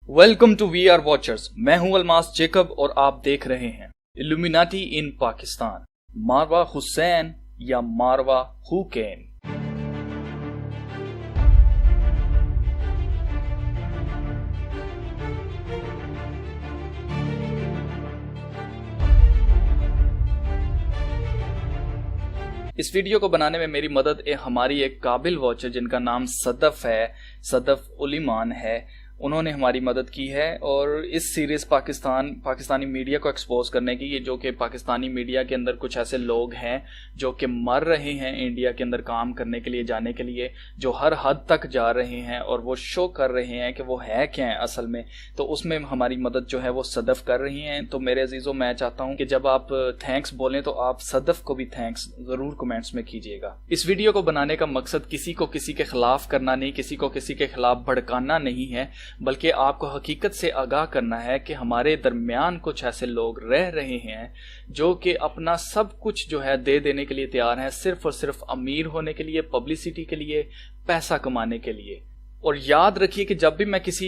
Welcome to we are watchers. मैं हूं अलमास जेकब और आप देख रहे हैं इल्यूमिनाटी इन पाकिस्तान। मारवा हुसैन या मारवा हुकैन। इस वीडियो को बनाने में मेरी मदद हमारी एक काबिल वॉचर जिनका नाम सदफ है, सदफ उलिमान है, उन्होंने हमारी मदद की है। और इस सीरीज पाकिस्तानी मीडिया को एक्सपोज करने की, जो कि पाकिस्तानी मीडिया के अंदर कुछ ऐसे लोग हैं जो कि मर रहे हैं इंडिया के अंदर काम करने के लिए, जाने के लिए, जो हर हद तक जा रहे हैं और वो शो कर रहे हैं कि वो है क्या है असल में। तो उसमें हमारी मदद जो है वो सदफ कर रही हैं। तो मेरे अजीजों, मैं चाहता हूं कि जब आप थैंक्स बोलें तो आप सदफ को भी थैंक्स जरूर कमेंट्स में कीजिएगा। इस वीडियो को बनाने का मकसद किसी को किसी के खिलाफ करना नहीं, किसी को किसी के खिलाफ भड़काना नहीं है, बल्कि आपको हकीकत से आगाह करना है कि हमारे दरमियान कुछ ऐसे लोग रह रहे हैं जो कि अपना सब कुछ जो है दे देने के लिए तैयार हैं, सिर्फ और सिर्फ अमीर होने के लिए, पब्लिसिटी के लिए, पैसा कमाने के लिए। और याद रखिए कि जब भी मैं किसी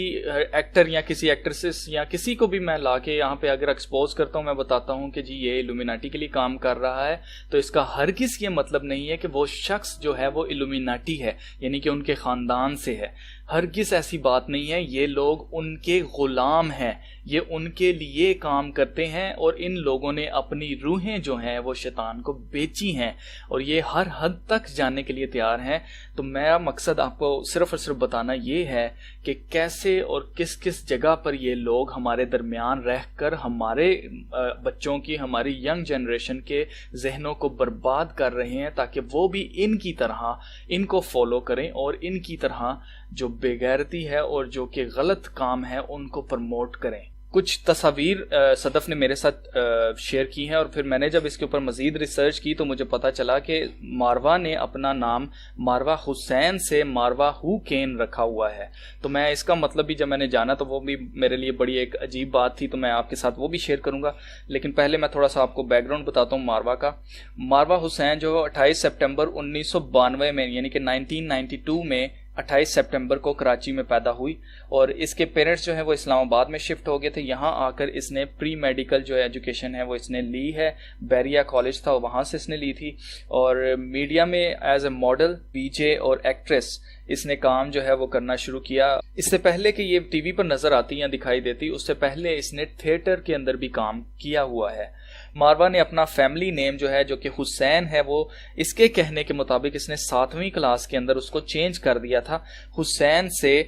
एक्टर या किसी एक्ट्रेसेस या किसी को भी मैं लाके यहाँ पे अगर एक्सपोज करता हूँ, मैं बताता हूँ कि जी ये इल्यूमिनाटी के लिए काम कर रहा है, तो इसका हरगिज़ ये मतलब नहीं है कि वो शख्स जो है वो इल्यूमिनाटी है, यानी कि उनके ख़ानदान से है। हरगिज़ ऐसी बात नहीं है। ये लोग उनके ग़ुलाम हैं, ये उनके लिए काम करते हैं और इन लोगों ने अपनी रूहें जो हैं वो शैतान को बेची हैं और ये हर हद तक जाने के लिए तैयार हैं। तो मेरा मकसद आपको सिर्फ और सिर्फ बताना ये है कि कैसे और किस किस जगह पर ये लोग हमारे दरमियान रहकर हमारे बच्चों की, हमारी यंग जनरेशन के जहनों को बर्बाद कर रहे हैं, ताकि वो भी इनकी तरह इनको फॉलो करें और इनकी तरह जो बेगैरती है और जो कि गलत काम है उनको प्रमोट करें। कुछ तस्वीर सदफ ने मेरे साथ शेयर की हैं और फिर मैंने जब इसके ऊपर मज़ीद रिसर्च की तो मुझे पता चला कि मारवा ने अपना नाम मारवा हुसैन से मारवा हुकैन रखा हुआ है। तो मैं इसका मतलब भी जब मैंने जाना तो वो भी मेरे लिए बड़ी एक अजीब बात थी, तो मैं आपके साथ वो भी शेयर करूँगा। लेकिन पहले मैं थोड़ा सा आपको बैकग्राउंड बताता हूँ मारवा का। मारवा हुसैन जो 28 सितंबर 1992 में, यानी कि 1992 में 28 सितंबर को कराची में पैदा हुई और इसके पेरेंट्स जो है वो इस्लामाबाद में शिफ्ट हो गए थे। यहाँ आकर इसने प्री मेडिकल जो एजुकेशन है वो इसने ली है, बैरिया कॉलेज था वहाँ से इसने ली थी। और मीडिया में एज ए मॉडल, डीजे और एक्ट्रेस इसने काम जो है वो करना शुरू किया। इससे पहले कि ये टीवी पर नजर आती या दिखाई देती, उससे पहले इसने थिएटर के अंदर भी काम किया हुआ है। मारवा ने अपना फैमिली नेम जो है, जो कि हुसैन है, वो इसके कहने के मुताबिक इसने 7वीं क्लास के अंदर उसको चेंज कर दिया था, हुसैन से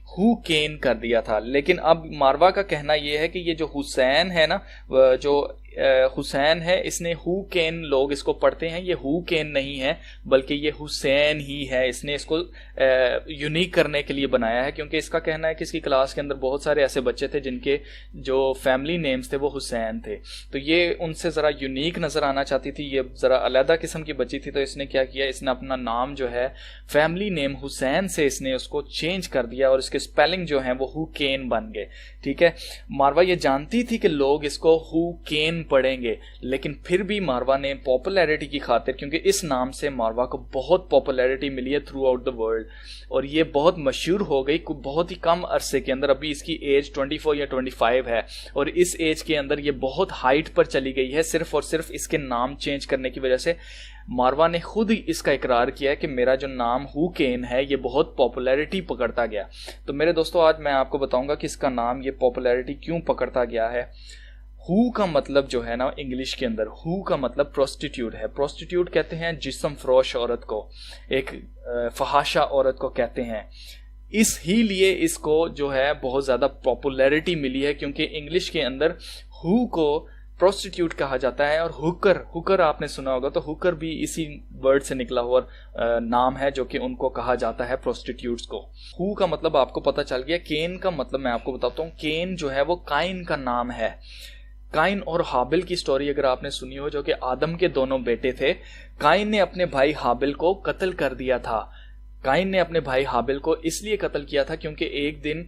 हुकैन कर दिया था। लेकिन अब मारवा का कहना यह है कि ये जो हुसैन है ना, जो हुसैन है, इसने हुकैन लोग इसको पढ़ते हैं, ये हुकैन नहीं है बल्कि ये हुसैन ही है। इसने इसको यूनिक करने के लिए बनाया है, क्योंकि इसका कहना है कि इसकी क्लास के अंदर बहुत सारे ऐसे बच्चे थे जिनके जो फैमिली नेम्स थे वो हुसैन थे। तो ये उनसे ज़रा यूनिक नज़र आना चाहती थी, ये ज़रा अलग किस्म की बच्ची थी। तो इसने क्या किया, इसने अपना नाम जो है फैमिली नेम हुसैन से इसने उसको चेंज कर दिया और इसके स्पेलिंग जो है वो हुकैन बन गए। ठीक है, मारवा ये जानती थी कि लोग इसको हुकैन पढ़ेंगे, लेकिन फिर भी मारवा ने पॉपुलैरिटी की खातिर, क्योंकि इस नाम से मारवा को बहुत पॉपुलैरिटी मिली है थ्रू आउट द वर्ल्ड और ये बहुत मशहूर हो गई बहुत ही कम अरसे के अंदर। अभी इसकी एज 24 या 25 है और इस एज के अंदर ये बहुत हाइट पर चली गई है, सिर्फ और सिर्फ इसके नाम चेंज करने की वजह से। मारवा ने खुद ही इसका इकरार किया है कि मेरा जो नाम हुकैन है ये बहुत पॉपुलैरिटी पकड़ता गया। तो मेरे दोस्तों, आज मैं आपको बताऊंगा कि इसका नाम ये पॉपुलैरिटी क्यों पकड़ता गया है। हु का मतलब जो है ना, इंग्लिश के अंदर हु का मतलब प्रोस्टिट्यूट है। प्रोस्टिट्यूट कहते हैं जिस्म फरोश औरत को, एक फहाशा औरत को कहते हैं। इस ही लिए इसको जो है बहुत ज़्यादा पॉपुलैरिटी मिली है, क्योंकि इंग्लिश के अंदर हु को प्रोस्टिट्यूट कहा जाता है। और हुकर आपने सुना होगा, तो हुकर भी इसी वर्ड से निकला हुआ नाम है जो कि उनको कहा जाता है प्रोस्टिट्यूट्स को। हु का मतलब आपको पता चल गया। केन का मतलब मैं आपको बताता हूँ। केन जो है वो काइन का नाम है। काइन और हाबिल की स्टोरी अगर आपने सुनी हो, जो कि आदम के दोनों बेटे थे, काइन ने अपने भाई हाबिल को कत्ल कर दिया था। काइन ने अपने भाई हाबिल को इसलिए कत्ल किया था क्योंकि एक दिन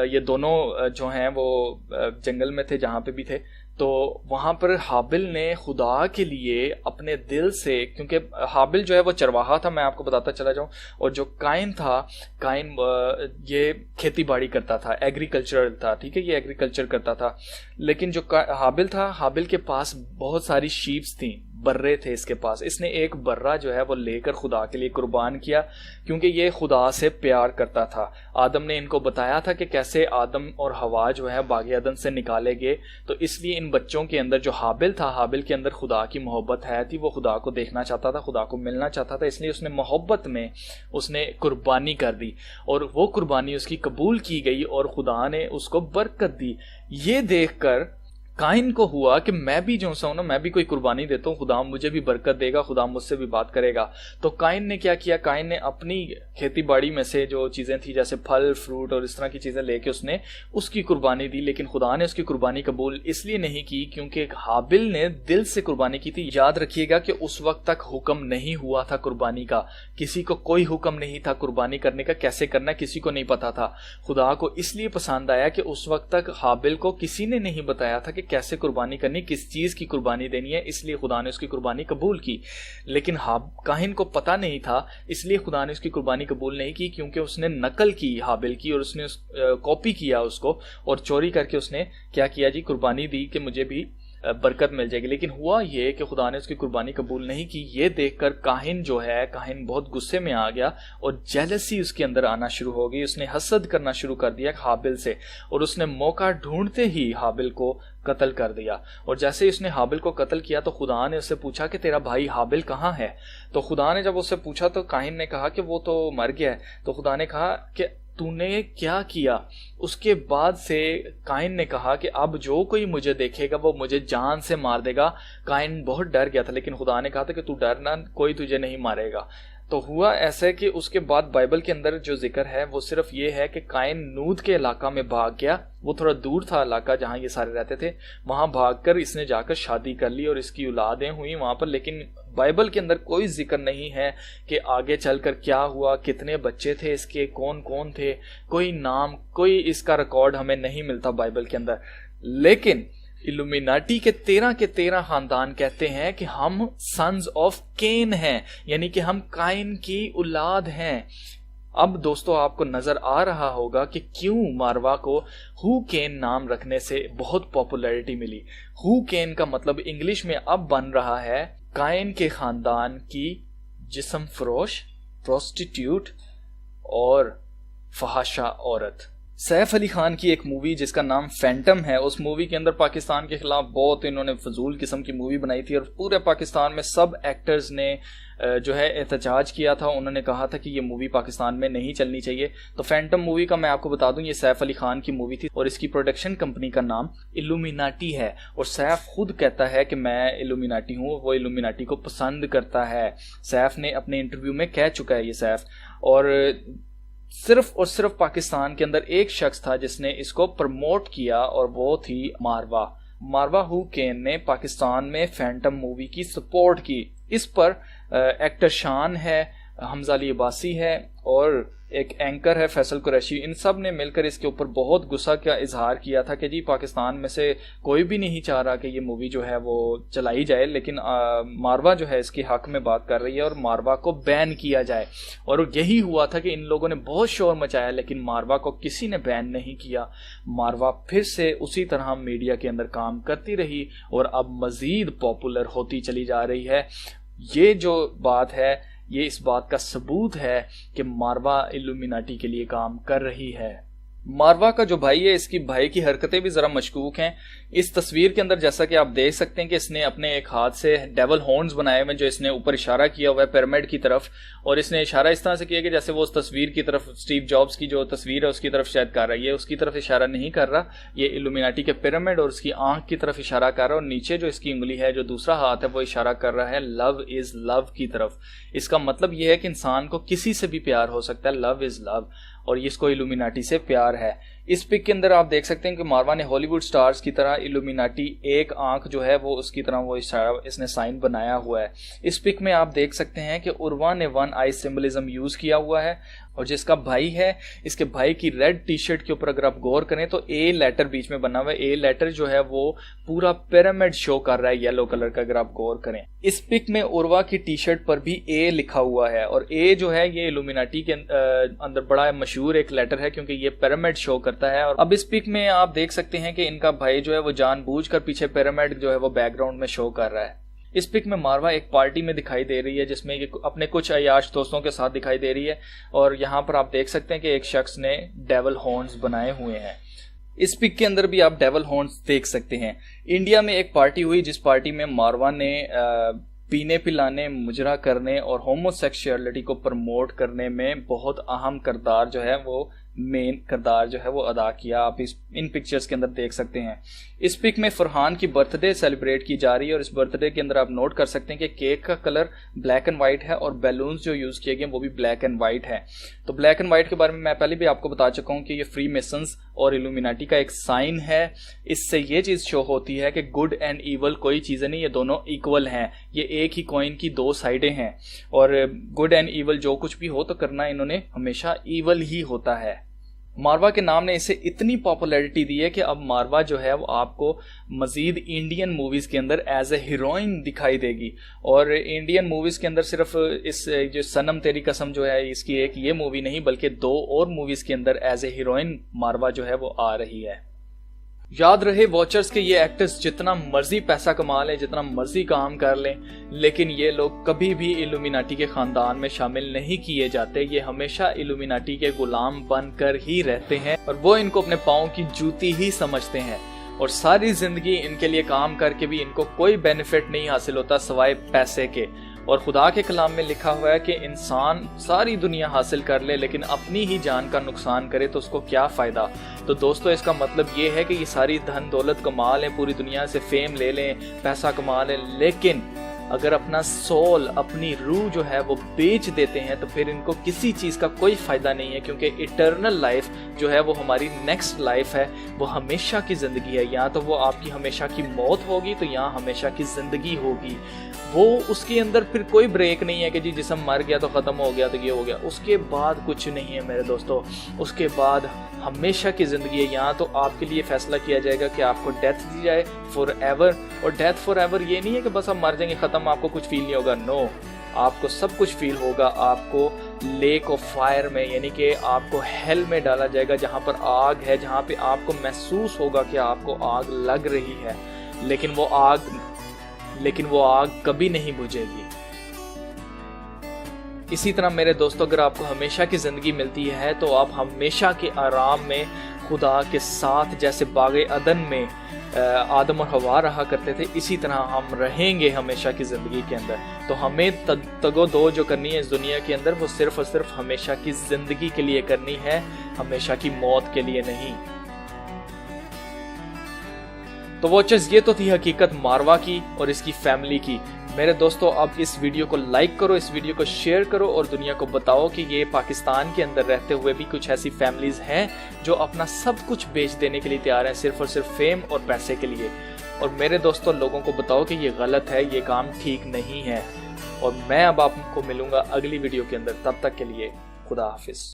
ये दोनों जो हैं वो जंगल में थे, जहाँ पे भी थे, तो वहां पर हाबिल ने खुदा के लिए अपने दिल से, क्योंकि हाबिल जो है वो चरवाहा था, मैं आपको बताता चला जाऊं, और जो काइन था, काइन ये खेती बाड़ी करता था, एग्रीकल्चरल था, ठीक है, ये एग्रीकल्चर करता था। लेकिन जो हाबिल था, हाबिल के पास बहुत सारी शीप्स थी, बर्रे थे इसके पास। इसने एक बर्रा जो है वो लेकर खुदा के लिए कुर्बान किया, क्योंकि ये खुदा से प्यार करता था। आदम ने इनको बताया था कि कैसे आदम और हवा जो है बाग़ अदन से निकाले गए, तो इसलिए इन बच्चों के अंदर जो हाबिल था, हाबिल के अंदर खुदा की मोहब्बत है थी, वो खुदा को देखना चाहता था, खुदा को मिलना चाहता था, इसलिए उसने मोहब्बत में उसने कुर्बानी कर दी और वो कुर्बानी उसकी कबूल की गई और खुदा ने उसको बरकत दी। ये देखकर काइन को हुआ कि मैं भी जो हूं ना, मैं भी कोई कुर्बानी देता हूँ, खुदा मुझे भी बरकत देगा, खुदा मुझसे भी बात करेगा। तो काइन ने क्या किया, काइन ने अपनी खेती बाड़ी में से जो चीज़ें थी, जैसे फल फ्रूट और इस तरह की चीज़ें लेके उसने उसकी कुर्बानी दी। लेकिन खुदा ने उसकी कुर्बानी कबूल इसलिए नहीं की क्योंकि हाबिल ने दिल से कुर्बानी की थी। याद रखिएगा कि उस वक्त तक हुक्म नहीं हुआ था कुर्बानी का, किसी को कोई हुक्म नहीं था कुर्बानी करने का, कैसे करना किसी को नहीं पता था। खुदा को इसलिए पसंद आया कि उस वक्त तक हाबिल को किसी ने नहीं बताया था कि कैसे कुर्बानी करनी, किस चीज की कुर्बानी देनी है, इसलिए खुदा ने उसकी कुर्बानी कबूल की। लेकिन काहिन को पता नहीं था, इसलिए खुदा ने उसकी कुर्बानी कबूल नहीं की, क्योंकि उसने नकल की हाबिल की और उसने कॉपी किया उसको, और चोरी करके उसने क्या किया जी, कुर्बानी दी कि मुझे भी बरकत मिल जाएगी। लेकिन हुआ ये कि खुदा ने उसकी कुर्बानी कबूल नहीं की। ये देखकर काहिन जो है, काहिन बहुत गुस्से में आ गया और जेलसी उसके अंदर आना शुरू हो गई। उसने हसद करना शुरू कर दिया हाबिल से, और उसने मौका ढूंढते ही हाबिल को कत्ल कर दिया। और जैसे ही उसने हाबिल को कत्ल किया तो खुदा ने उससे पूछा कि तेरा भाई हाबिल कहाँ है। तो खुदा ने जब उससे पूछा तो काहिन ने कहा कि वो तो मर गया है। तो खुदा ने कहा कि तूने क्या किया। उसके बाद से काइन ने कहा कि अब जो कोई मुझे देखेगा वो मुझे जान से मार देगा। काइन बहुत डर गया था, लेकिन खुदा ने कहा था कि तू डरना, कोई तुझे नहीं मारेगा। तो हुआ ऐसे कि उसके बाद बाइबल के अंदर जो जिक्र है वो सिर्फ ये है कि काइन नूद के इलाका में भाग गया। वो थोड़ा दूर था इलाका जहाँ ये सारे रहते थे, वहां भागकर इसने जाकर शादी कर ली और इसकी औलादें हुई वहां पर। लेकिन बाइबल के अंदर कोई जिक्र नहीं है कि आगे चलकर क्या हुआ, कितने बच्चे थे इसके, कौन कौन थे, कोई नाम, कोई इसका रिकॉर्ड हमें नहीं मिलता बाइबल के अंदर। लेकिन इल्यूमिनाटी के 13 खानदान कहते हैं कि हम सन्स ऑफ केन हैं, यानी कि हम काइन की औलाद हैं। अब दोस्तों आपको नजर आ रहा होगा कि क्यों मारवा को हु केन नाम रखने से बहुत पॉपुलैरिटी मिली। हु केन का मतलब इंग्लिश में अब बन रहा है काइन के खानदान की जिस्म फरोश, प्रोस्टिट्यूट और फहाशा औरत। सैफ अली खान की एक मूवी जिसका नाम फैंटम है, उस मूवी के अंदर पाकिस्तान के खिलाफ बहुत इन्होंने फजूल किस्म की मूवी बनाई थी और पूरे पाकिस्तान में सब एक्टर्स ने जो है एहतजाज किया था। उन्होंने कहा था कि ये मूवी पाकिस्तान में नहीं चलनी चाहिए। तो फैंटम मूवी का मैं आपको बता दूं, ये सैफ अली खान की मूवी थी और इसकी प्रोडक्शन कंपनी का नाम इल्यूमिनाटी है। और सैफ खुद कहता है कि मैं इल्यूमिनाटी हूँ, वो इल्यूमिनाटी को पसंद करता है। सैफ ने अपने इंटरव्यू में कह चुका है ये सैफ। और सिर्फ पाकिस्तान के अंदर एक शख्स था जिसने इसको प्रमोट किया और वो थी मारवा हु केन ने पाकिस्तान में फैंटम मूवी की सपोर्ट की। इस पर एक्टर शान है, हमजा अली अब्बासी है और एक एंकर है फैसल कुरैशी। इन सब ने मिलकर इसके ऊपर बहुत गुस्सा का इजहार किया था कि जी पाकिस्तान में से कोई भी नहीं चाह रहा कि ये मूवी जो है वो चलाई जाए, लेकिन मारवा जो है इसके हक में बात कर रही है और मारवा को बैन किया जाए। और यही हुआ था कि इन लोगों ने बहुत शोर मचाया, लेकिन मारवा को किसी ने बैन नहीं किया। मारवा फिर से उसी तरह मीडिया के अंदर काम करती रही और अब मजीद पॉपुलर होती चली जा रही है। ये जो बात है, ये इस बात का सबूत है कि मारवा इल्यूमिनाटी के लिए काम कर रही है। मारवा का जो भाई है, इसकी भाई की हरकतें भी जरा मशकूक हैं। इस तस्वीर के अंदर जैसा कि आप देख सकते हैं कि इसने अपने एक हाथ से डेवल हॉर्न्स बनाए हुए, जो इसने ऊपर इशारा किया हुआ है पिरामिड की तरफ, और इसने इशारा इस तरह से किया कि जैसे वो उस तस्वीर की तरफ, स्टीव जॉब्स की जो तस्वीर है उसकी तरफ शायद कर रहा है। ये उसकी तरफ इशारा नहीं कर रहा, ये इल्यूमिनाटी के पिरामिड और उसकी आंख की तरफ इशारा कर रहा है। और नीचे जो इसकी उंगली है, जो दूसरा हाथ है, वो इशारा कर रहा है लव इज लव की तरफ। इसका मतलब यह है कि इंसान को किसी से भी प्यार हो सकता है, लव इज लव, और इसको इल्यूमिनाटी से प्यार है। इस पिक के अंदर आप देख सकते हैं कि मारवा ने हॉलीवुड स्टार्स की तरह इल्यूमिनाटी एक आंख जो है वो उसकी तरह वो इसने साइन बनाया हुआ है। इस पिक में आप देख सकते हैं कि उर्वा ने वन आई सिंबलिज्म यूज किया हुआ है। और जिसका भाई है, इसके भाई की रेड टी शर्ट के ऊपर अगर आप गौर करें तो ए लेटर बीच में बना हुआ है। ए लेटर जो है वो पूरा पिरामिड शो कर रहा है येलो कलर का, अगर आप गौर करें। इस पिक में उर्वा की टी शर्ट पर भी ए लिखा हुआ है, और ए जो है ये इल्यूमिनाटी के अंदर बड़ा मशहूर एक लेटर है, क्योंकि ये पिरामिड शो करता है। और अब इस पिक में आप देख सकते हैं कि इनका भाई जो है वो जानबूझकर पीछे पिरामिड जो है वो बैकग्राउंड में शो कर रहा है। इस पिक में मारवा एक पार्टी में दिखाई दे रही है, जिसमें ये अपने कुछ अयाश दोस्तों के साथ दिखाई दे रही है, और यहाँ पर आप देख सकते हैं कि एक शख्स ने डेवल हॉर्न्स बनाए हुए हैं। इस पिक के अंदर भी आप डेवल हॉर्न्स देख सकते हैं। इंडिया में एक पार्टी हुई, जिस पार्टी में मारवा ने पीने पिलाने, मुजरा करने और होमोसेक्सुअलिटी को प्रमोट करने में बहुत अहम किरदार जो है वो मेन किरदार जो है वो अदा किया। आप इन पिक्चर्स के अंदर देख सकते हैं। इस पिक में फरहान की बर्थडे सेलिब्रेट की जा रही है, और इस बर्थडे के अंदर आप नोट कर सकते हैं कि केक का कलर ब्लैक एंड व्हाइट है और बैलून्स जो यूज किए गए वो भी ब्लैक एंड व्हाइट है। तो ब्लैक एंड व्हाइट के बारे में मैं पहले भी आपको बता चुका हूं कि ये फ्री मेसन्स और इल्यूमिनाटी का एक साइन है। इससे ये चीज शो होती है कि गुड एंड ईवल कोई चीजें नहीं, ये दोनों इक्वल हैं। ये एक ही कॉइन की दो साइडें हैं, और गुड एंड ईवल जो कुछ भी हो तो करना इन्होंने हमेशा ईवल ही होता है। मारवा के नाम ने इसे इतनी पॉपुलैरिटी दी है कि अब मारवा जो है वो आपको मजीद इंडियन मूवीज के अंदर एज ए हीरोइन दिखाई देगी। और इंडियन मूवीज के अंदर सिर्फ इस जो सनम तेरी कसम जो है इसकी एक ये मूवी नहीं, बल्कि 2 और मूवीज के अंदर एज ए हीरोइन मारवा जो है वो आ रही है। याद रहे वॉचर्स के ये एक्टर्स जितना मर्जी पैसा कमा लें, जितना मर्जी काम कर लें, लेकिन ये लोग कभी भी इल्यूमिनाटी के खानदान में शामिल नहीं किए जाते। ये हमेशा इल्यूमिनाटी के गुलाम बनकर ही रहते हैं, और वो इनको अपने पाँव की जूती ही समझते हैं। और सारी जिंदगी इनके लिए काम करके भी इनको कोई बेनिफिट नहीं हासिल होता सिवाय पैसे के। और खुदा के कलाम में लिखा हुआ है कि इंसान सारी दुनिया हासिल कर ले लेकिन अपनी ही जान का नुकसान करे तो उसको क्या फ़ायदा। तो दोस्तों इसका मतलब ये है कि ये सारी धन दौलत कमा लें, पूरी दुनिया से फेम ले लें, पैसा कमा लें, लेकिन अगर अपना सोल, अपनी रूह जो है वो बेच देते हैं तो फिर इनको किसी चीज़ का कोई फ़ायदा नहीं है। क्योंकि इटर्नल लाइफ जो है वो हमारी नेक्स्ट लाइफ है, वो हमेशा की ज़िंदगी है। या तो वो आपकी हमेशा की मौत होगी तो यहाँ हमेशा की ज़िंदगी होगी। वो उसके अंदर फिर कोई ब्रेक नहीं है कि जी जिस्म मर गया तो ख़त्म हो गया तो ये हो गया। उसके बाद कुछ नहीं है मेरे दोस्तों, उसके बाद हमेशा की ज़िंदगी है। यहाँ तो आपके लिए फैसला किया जाएगा कि आपको डेथ दी जाए फॉर एवर। और डेथ फॉर एवर ये नहीं है कि बस आप मर जाएंगे ख़त्म, आपको कुछ फील नहीं होगा। नो, आपको सब कुछ फील होगा। आपको लेक ऑफ फायर में, यानी कि आपको हेल में डाला जाएगा, जहाँ पर आग है, जहाँ पे आपको महसूस होगा कि आपको आग लग रही है, लेकिन वो आग कभी नहीं बुझेगी। इसी तरह मेरे दोस्तों, अगर आपको हमेशा की ज़िंदगी मिलती है तो आप हमेशा के आराम में खुदा के साथ, जैसे बागे अदन में आदम और हवा रहा करते थे, इसी तरह हम रहेंगे हमेशा की ज़िंदगी के अंदर। तो हमें तगो-दो जो करनी है इस दुनिया के अंदर वो सिर्फ और सिर्फ हमेशा की ज़िंदगी के लिए करनी है, हमेशा की मौत के लिए नहीं। तो वॉचर्स, ये तो थी हकीकत मारवा की और इसकी फैमिली की। मेरे दोस्तों, अब इस वीडियो को लाइक करो, इस वीडियो को शेयर करो और दुनिया को बताओ कि ये पाकिस्तान के अंदर रहते हुए भी कुछ ऐसी फैमिलीज हैं जो अपना सब कुछ बेच देने के लिए तैयार हैं, सिर्फ और सिर्फ फेम और पैसे के लिए। और मेरे दोस्तों, लोगों को बताओ कि ये गलत है, ये काम ठीक नहीं है। और मैं अब आपको मिलूंगा अगली वीडियो के अंदर। तब तक के लिए खुदा हाफिज।